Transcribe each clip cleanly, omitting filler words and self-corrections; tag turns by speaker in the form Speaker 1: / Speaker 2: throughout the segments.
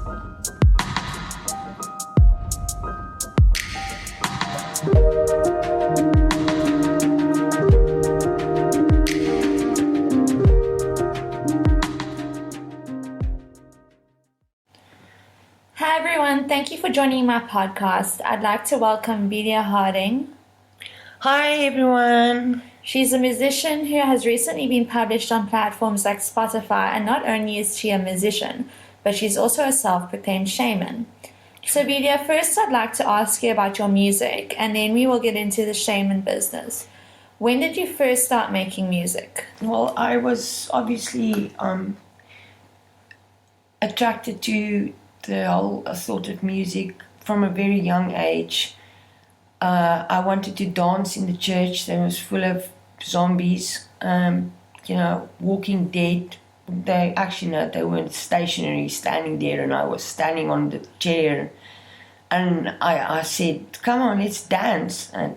Speaker 1: Hi everyone, thank you for joining my podcast. I'd like to welcome Vilija Harding.
Speaker 2: Hi everyone.
Speaker 1: She's a musician who has recently been published on platforms like Spotify, and not only is she a musician, but she's also a self-proclaimed shaman. So Vilija, first I'd like to ask you about your music, and then we will get into the shaman business. When did you first start making music?
Speaker 2: Well, I was obviously attracted to the whole sort of music from a very young age. I wanted to dance in the church that was full of zombies, Walking Dead. They weren't stationary, standing there, and I was standing on the chair. And I said, come on, let's dance. And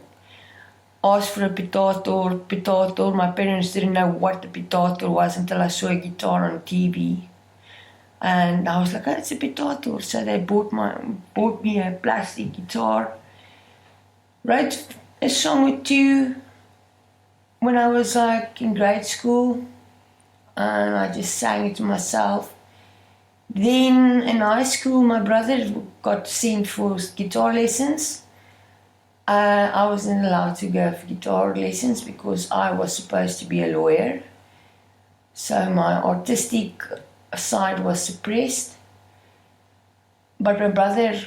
Speaker 2: asked for a pitator. My parents didn't know what a pitator was until I saw a guitar on TV. And I was like, oh, it's a pitator. So they bought me a plastic guitar. Wrote a song or two when I was like in grade school. And I just sang it to myself. Then in high school, my brother got sent for guitar lessons. I wasn't allowed to go for guitar lessons because I was supposed to be a lawyer. So my artistic side was suppressed. But my brother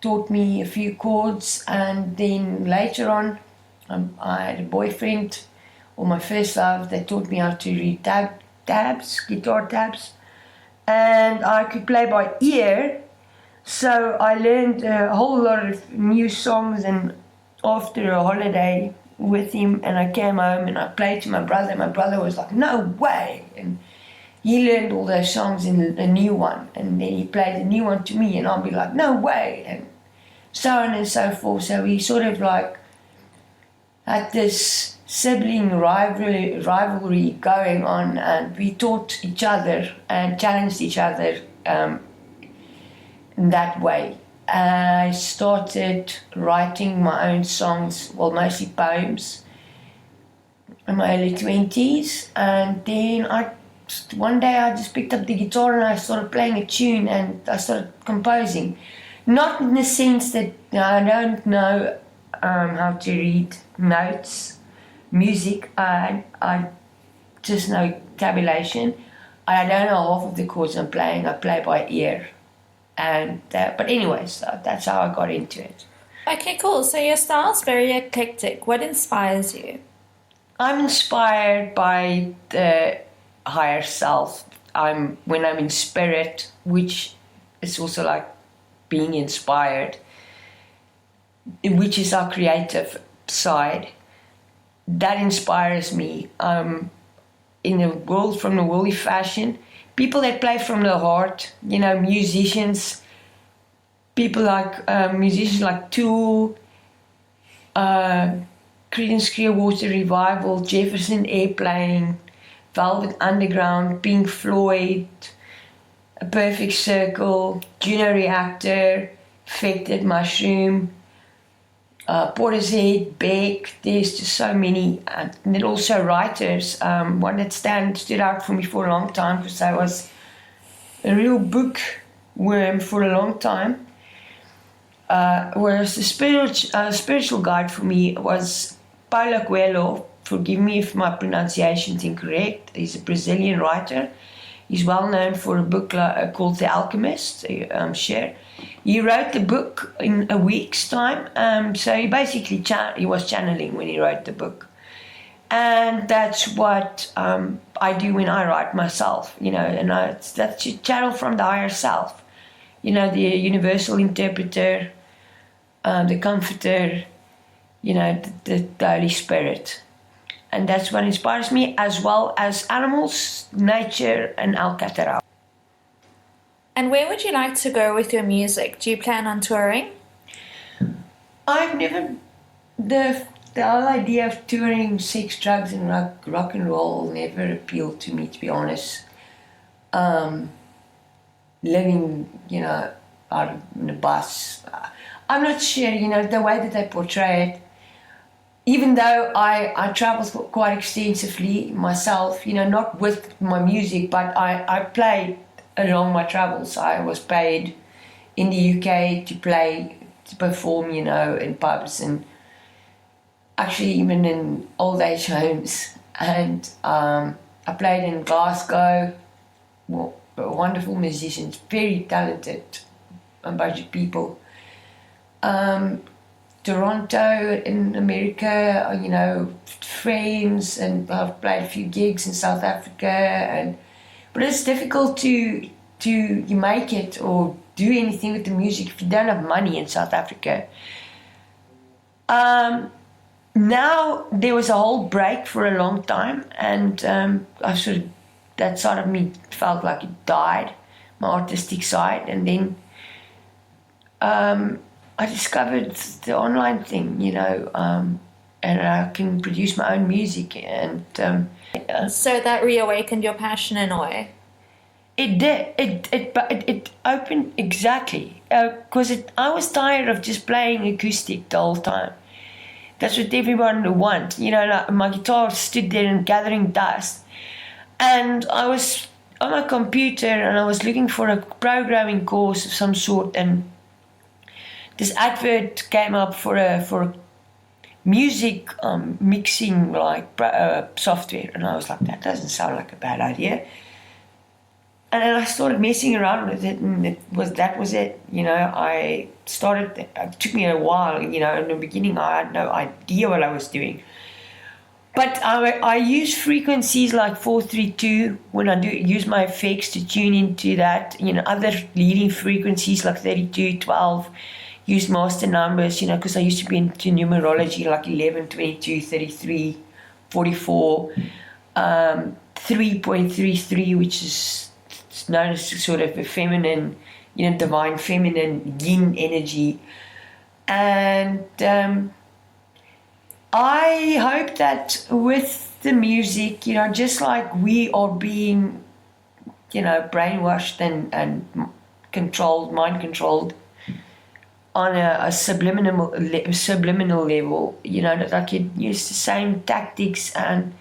Speaker 2: taught me a few chords, and then later on, I had a boyfriend, or my first love, that taught me how to read guitar tabs, and I could play by ear. So I learned a whole lot of new songs, and after a holiday with him, and I came home and I played to my brother. My brother was like, no way, and he learned all those songs in a new one, and then he played a new one to me, and I'll be like, no way, and so on and so forth. So we sort of like had this sibling rivalry going on, and we taught each other and challenged each other in that way. I started writing my own songs, well, mostly poems, in my early 20s, and then one day I just picked up the guitar and I started playing a tune and I started composing. Not in the sense that I don't know how to read notes, music. I just know tabulation. I don't know half of the chords I'm playing. I play by ear. But anyways, that's how I got into it.
Speaker 1: Okay, cool. So your style's very eclectic. What inspires you?
Speaker 2: I'm inspired by the higher self. When I'm in spirit, which is also like being inspired, which is our creative side, that inspires me. In the world, from the worldly fashion, people that play from the heart, musicians, people like musicians like Tool, Creedence Clearwater Revival, Jefferson Airplane, Velvet Underground, Pink Floyd, A Perfect Circle, Juno Reactor, Affected Mushroom, Portishead, Beck. There's just so many. And then also writers. One that stood out for me for a long time, because I was a real bookworm for a long time. Whereas the spiritual guide for me was Paulo Coelho. Forgive me if my pronunciation is incorrect. He's a Brazilian writer. He's well known for a book called The Alchemist. He wrote the book in a week's time. So he basically he was channeling when he wrote the book. And that's what I do when I write myself, and that's a channel from the higher self, the universal interpreter, the comforter, the Holy Spirit. And that's what inspires me, as well as animals, nature, and Alcatraz.
Speaker 1: And where would you like to go with your music? Do you plan on touring?
Speaker 2: I've never... The whole idea of touring, sex, drugs, and rock and roll never appealed to me, to be honest. The living, out in a bus. I'm not sure, the way that they portray it. Even though I traveled quite extensively myself, not with my music, but I played along my travels. I was paid in the UK to perform, in pubs and actually even in old age homes. And I played in Glasgow. Well, wonderful musicians, very talented and budget people. Toronto in America, friends, and I've played a few gigs in South Africa, but it's difficult to make it or do anything with the music if you don't have money in South Africa. Now there was a whole break for a long time, and that side of me felt like it died, my artistic side, and then I discovered the online thing, and I can produce my own music, and
Speaker 1: So that reawakened your passion in a way.
Speaker 2: it did. It opened exactly because I was tired of just playing acoustic the whole time. That's what everyone wants, Like my guitar stood there and gathering dust, and I was on my computer and I was looking for a programming course of some sort, and this advert came up for music mixing software, and I was like, that doesn't sound like a bad idea. And then I started messing around with it, and that was it. I started. It took me a while. In the beginning, I had no idea what I was doing. But I use frequencies like 432 when I use my effects to tune into that. Other leading frequencies like 32, 12. Use master numbers, because I used to be into numerology, like 11, 22, 33, 44, 3.33, which is known as sort of a feminine, divine feminine yin energy. And I hope that with the music, just like we are being, brainwashed and controlled, mind controlled, on a subliminal level, that I could use the same tactics and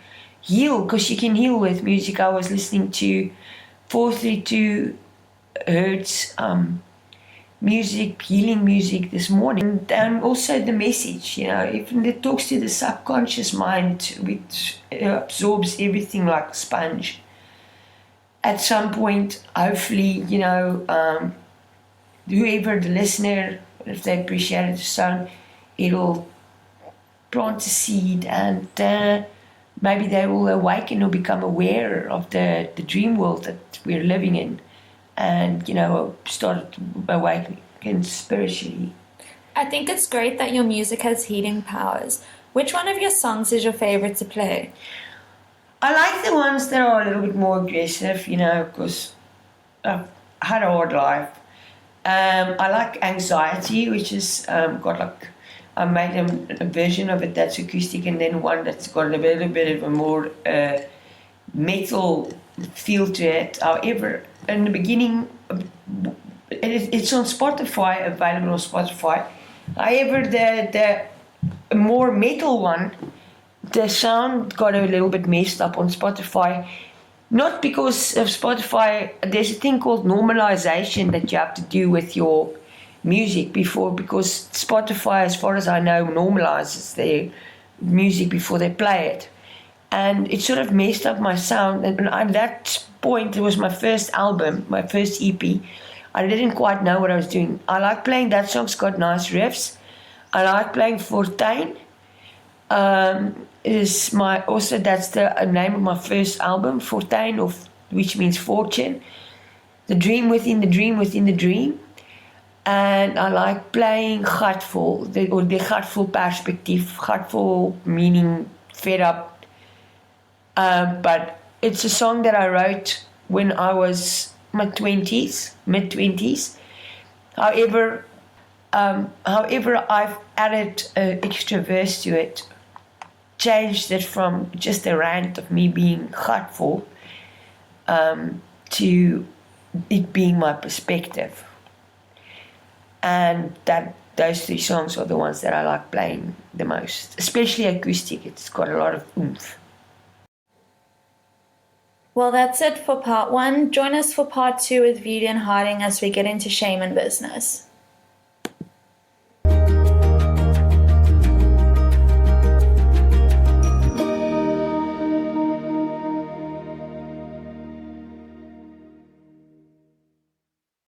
Speaker 2: heal, because you can heal with music. I was listening to 432 hertz music, healing music this morning, and also the message, even it talks to the subconscious mind, which absorbs everything like a sponge. At some point, hopefully, whoever the listener, if they appreciate the song, it'll plant a seed, and maybe they will awaken or become aware of the dream world that we're living in, and start awakening spiritually.
Speaker 1: I think it's great that your music has healing powers. Which one of your songs is your favorite to play?
Speaker 2: I like the ones that are a little bit more aggressive, because I've had a hard life. I like Anxiety, which is I made a version of it that's acoustic, and then one that's got a little bit of a more metal feel to it. However, in the beginning, it's on Spotify, available on Spotify. However, the more metal one, the sound got a little bit messed up on Spotify. Not because of Spotify. There's a thing called normalization that you have to do with your music because Spotify, as far as I know, normalizes their music before they play it. And it sort of messed up my sound. And at that point, it was my first album, my first EP. I didn't quite know what I was doing. I like playing that song, it's got nice riffs. I like playing Fortuin. That's the name of my first album, Fortuin, which means fortune. The dream within the dream within the dream. And I like playing gatvol, the gatvol perspectief, gatvol meaning fed up. But it's a song that I wrote when I was mid 20s. However, I've added an extra verse to it, changed it from just a rant of me being gatvol to it being my perspective. And those three songs are the ones that I like playing the most, especially acoustic. It's got a lot of oomph.
Speaker 1: Well, that's it for part 1. Join us for part 2 with Vilija and Harding as we get into shaman business.